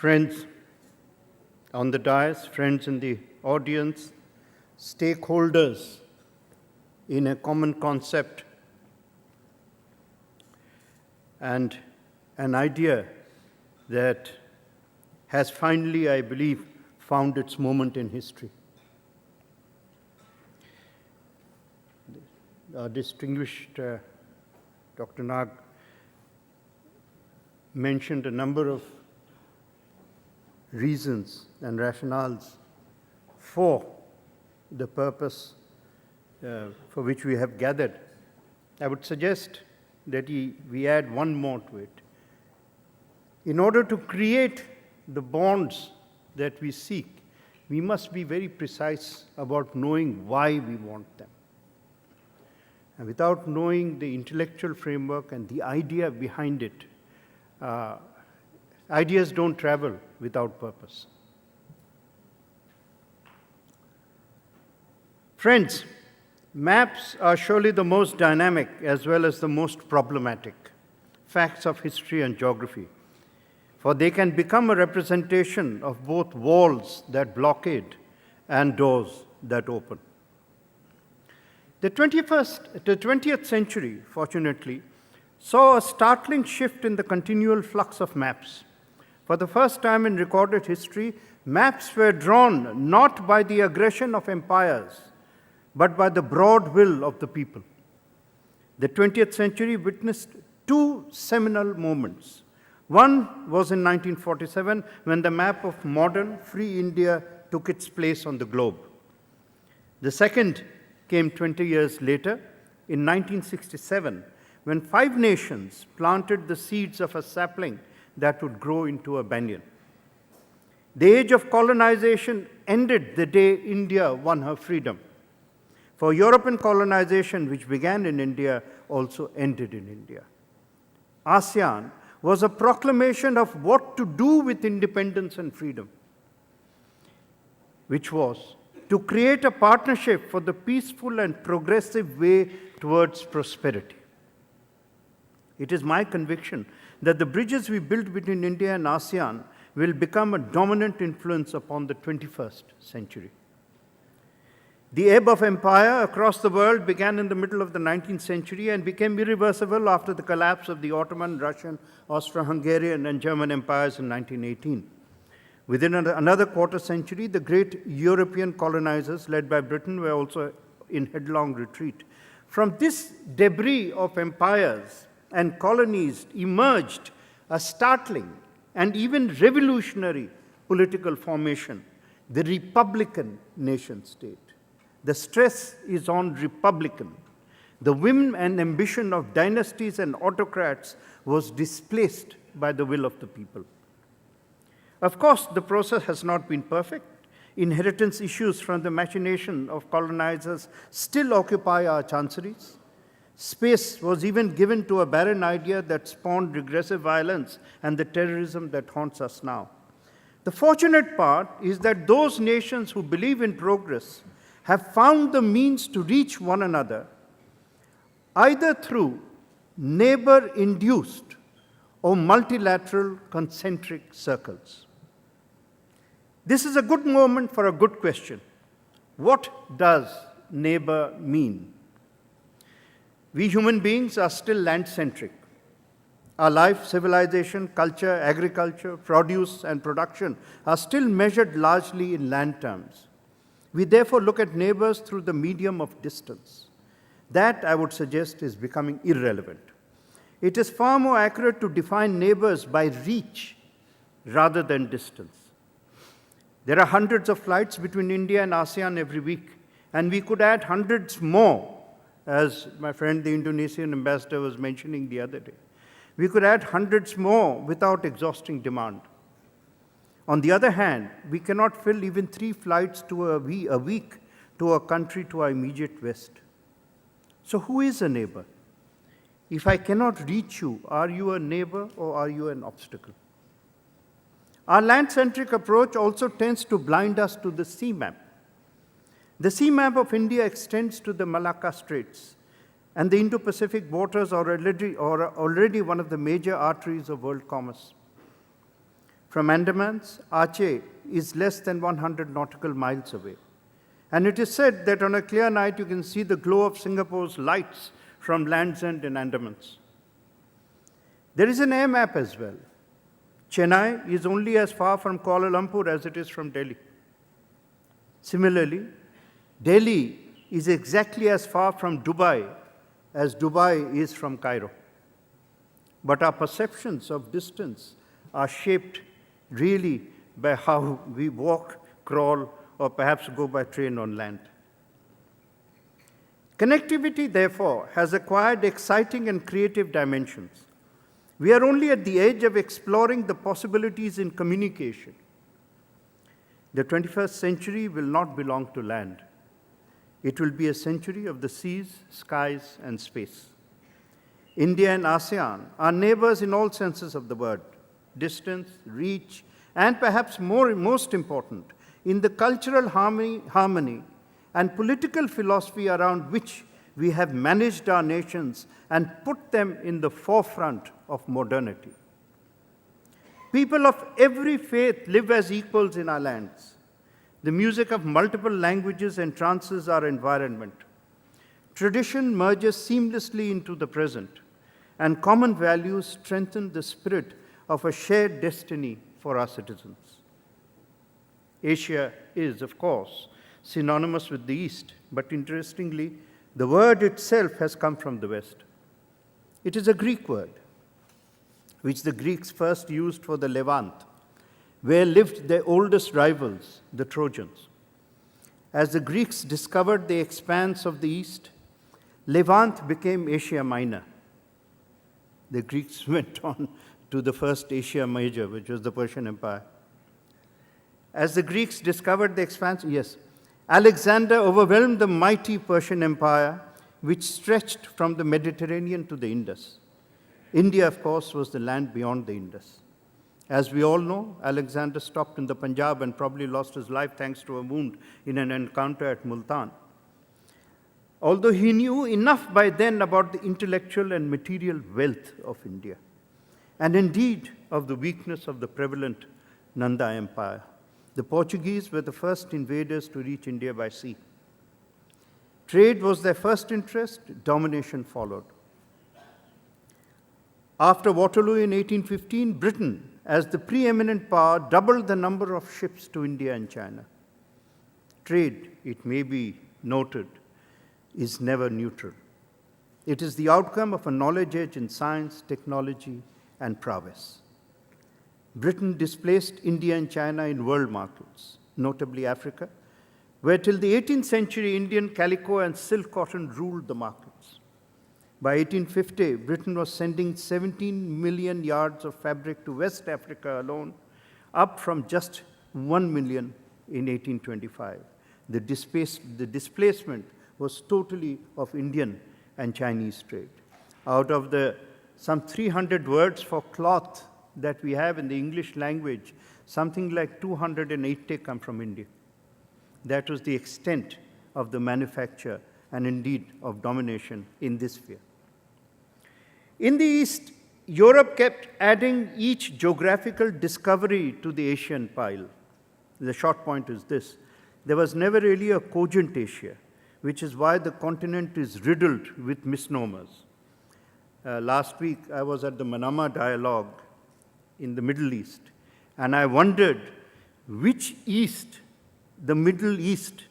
friends on the dais, friends in the audience, stakeholders in a common concept and an idea that has finally, I believe, found its moment in history. Our distinguished Dr. Nag mentioned a number of reasons and rationales for the purpose for which we have gathered. I would suggest that we add one more to it. In order to create the bonds that we seek, we must be very precise about knowing why we want them. And without knowing the intellectual framework and the idea behind it, ideas don't travel without purpose. Friends, maps are surely the most dynamic as well as the most problematic facts of history and geography, for they can become a representation of both walls that blockade and doors that open. The 20th century, fortunately, saw a startling shift in the continual flux of maps. For the first time in recorded history, maps were drawn not by the aggression of empires, but by the broad will of the people. The 20th century witnessed two seminal moments. One was in 1947, when the map of modern, free India took its place on the globe. The second came 20 years later, in 1967, when 5 nations planted the seeds of a sapling that would grow into a banyan. The age of colonization ended the day India won her freedom. For European colonization, which began in India, also ended in India. Asean was a proclamation of what to do with independence and freedom, which was to create a partnership for the peaceful and progressive way towards prosperity. It is my conviction that the bridges we build between India and ASEAN will become a dominant influence upon the 21st century. The ebb of empire across the world began in the middle of the 19th century and became irreversible after the collapse of the Ottoman, Russian, Austro-Hungarian, and German empires in 1918. Within another quarter century, the great European colonizers, led by Britain, were also in headlong retreat. From this debris of empires and colonies emerged a startling and even revolutionary political formation, the Republican nation-state. The stress is on Republican. The whim and ambition of dynasties and autocrats was displaced by the will of the people. Of course, the process has not been perfect. Inheritance issues from the machination of colonizers still occupy our chanceries. Space was even given to a barren idea that spawned regressive violence and the terrorism that haunts us now. The fortunate part is that those nations who believe in progress have found the means to reach one another, either through neighbor-induced or multilateral concentric circles. This is a good moment for a good question. What does neighbor mean? We human beings are still land-centric. Our life, civilization, culture, agriculture, produce, and production are still measured largely in land terms. We therefore look at neighbors through the medium of distance. That, I would suggest, is becoming irrelevant. It is far more accurate to define neighbors by reach rather than distance. There are hundreds of flights between India and ASEAN every week, and we could add hundreds more, as my friend the Indonesian ambassador was mentioning the other day. We could add hundreds more without exhausting demand. On the other hand, we cannot fill even 3 flights a week to a country to our immediate west. So who is a neighbor? If I cannot reach you, are you a neighbor or are you an obstacle? Our land-centric approach also tends to blind us to the sea map. The sea map of India extends to the Malacca Straits, and the Indo-Pacific waters are already one of the major arteries of world commerce. From Andamans, Aceh is less than 100 nautical miles away. And it is said that on a clear night you can see the glow of Singapore's lights from Land's End in Andamans. There is an air map as well. Chennai is only as far from Kuala Lumpur as it is from Delhi. Similarly, Delhi is exactly as far from Dubai as Dubai is from Cairo. But our perceptions of distance are shaped really by how we walk, crawl, or perhaps go by train on land. Connectivity, therefore, has acquired exciting and creative dimensions. We are only at the edge of exploring the possibilities in communication. The 21st century will not belong to land. It will be a century of the seas, skies, and space. India and ASEAN are neighbors in all senses of the word: distance, reach, and perhaps most important, in the cultural harmony and political philosophy around which we have managed our nations and put them in the forefront of modernity. People of every faith live as equals in our lands. The music of multiple languages entrances our environment. Tradition merges seamlessly into the present, and common values strengthen the spirit of a shared destiny for our citizens. Asia is, of course, synonymous with the East, but interestingly, the word itself has come from the West. It is a Greek word, which the Greeks first used for the Levant, where lived their oldest rivals, the Trojans. As the Greeks discovered the expanse of the East, Levant became Asia Minor. The Greeks went on to the first Asia Major, which was the Persian Empire. As the Greeks discovered the expanse, Alexander overwhelmed the mighty Persian Empire, which stretched from the Mediterranean to the Indus. India, of course, was the land beyond the Indus. As we all know, Alexander stopped in the Punjab and probably lost his life thanks to a wound in an encounter at Multan. Although he knew enough by then about the intellectual and material wealth of India, and indeed of the weakness of the prevalent Nanda Empire. The Portuguese were the first invaders to reach India by sea. Trade was their first interest, domination followed. After Waterloo in 1815, Britain, as the preeminent power, doubled the number of ships to India and China. Trade, it may be noted, is never neutral. It is the outcome of a knowledge age in science, technology, and prowess. Britain displaced India and China in world markets, notably Africa, where till the 18th century, Indian calico and silk cotton ruled the markets. By 1850, Britain was sending 17 million yards of fabric to West Africa alone, up from just 1 million in 1825. The displacement was totally of Indian and Chinese trade. Out of the some 300 words for cloth that we have in the English language, something like 280 come from India. That was the extent of the manufacture and indeed of domination in this sphere. In the East, Europe kept adding each geographical discovery to the Asian pile. The short point is this: there was never really a cogent Asia, which is why the continent is riddled with misnomers. Last week, I was at the Manama Dialogue in the Middle East, and I wondered which East the Middle East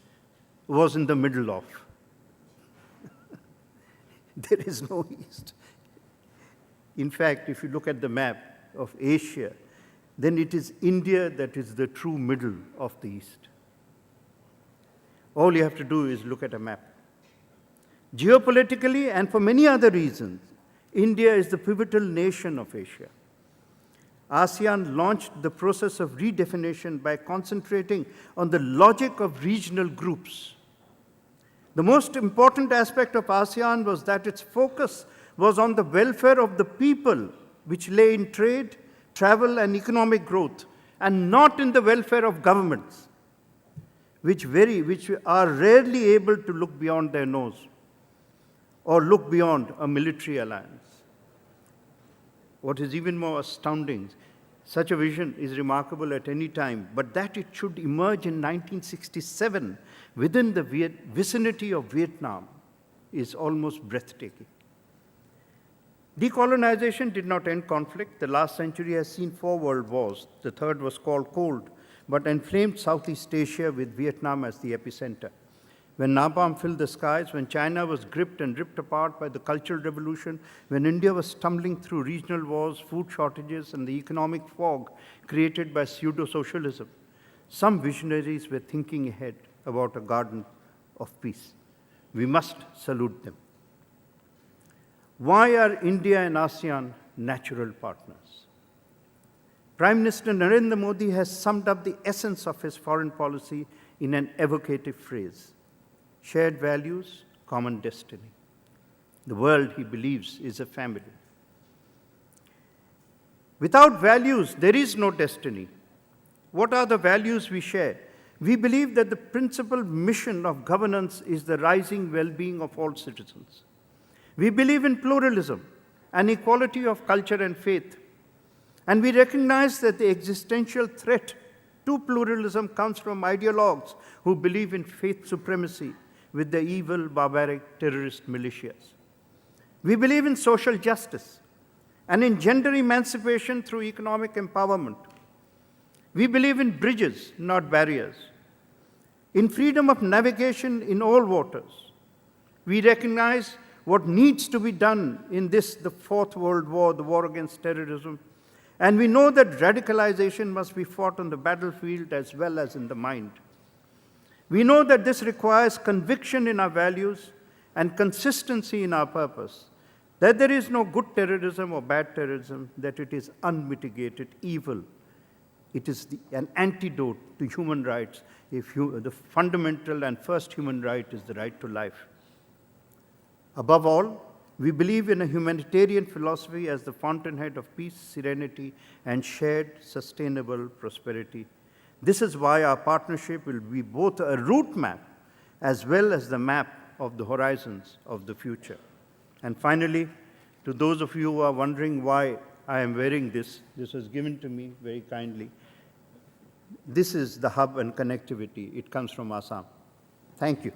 was in the middle of. There is no East. In fact, if you look at the map of Asia, then it is India that is the true middle of the East. All you have to do is look at a map. Geopolitically, and for many other reasons, India is the pivotal nation of Asia. ASEAN launched the process of redefinition by concentrating on the logic of regional groups. The most important aspect of ASEAN was that its focus was on the welfare of the people, which lay in trade, travel, and economic growth, and not in the welfare of governments, which are rarely able to look beyond their nose or look beyond a military alliance. What is even more astounding, Such a vision is remarkable at any time, but that it should emerge in 1967 within the vicinity of Vietnam is almost breathtaking. Decolonization did not end conflict. The last century has seen 4 world wars. The third was called Cold, but inflamed Southeast Asia with Vietnam as the epicenter. When napalm filled the skies, when China was gripped and ripped apart by the Cultural Revolution, when India was stumbling through regional wars, food shortages, and the economic fog created by pseudo-socialism, some visionaries were thinking ahead about a garden of peace. We must salute them. Why are India and ASEAN natural partners? Prime Minister Narendra Modi has summed up the essence of his foreign policy in an evocative phrase: shared values, common destiny. The world, he believes, is a family. Without values, there is no destiny. What are the values we share? We believe that the principal mission of governance is the rising well-being of all citizens. We believe in pluralism and equality of culture and faith. And we recognize that the existential threat to pluralism comes from ideologues who believe in faith supremacy with the evil, barbaric, terrorist militias. We believe in social justice and in gender emancipation through economic empowerment. We believe in bridges, not barriers, in freedom of navigation in all waters. We recognize what needs to be done in this, the 4th World War, the war against terrorism, and we know that radicalization must be fought on the battlefield as well as in the mind. We know that this requires conviction in our values and consistency in our purpose, that there is no good terrorism or bad terrorism, that it is unmitigated evil. It is an antidote to human rights. The fundamental and first human right is the right to life. Above all, we believe in a humanitarian philosophy as the fountainhead of peace, serenity, and shared sustainable prosperity. This is why our partnership will be both a route map as well as the map of the horizons of the future. And finally, to those of you who are wondering why I am wearing this was given to me very kindly. This is the hub and connectivity. It comes from Assam. Thank you.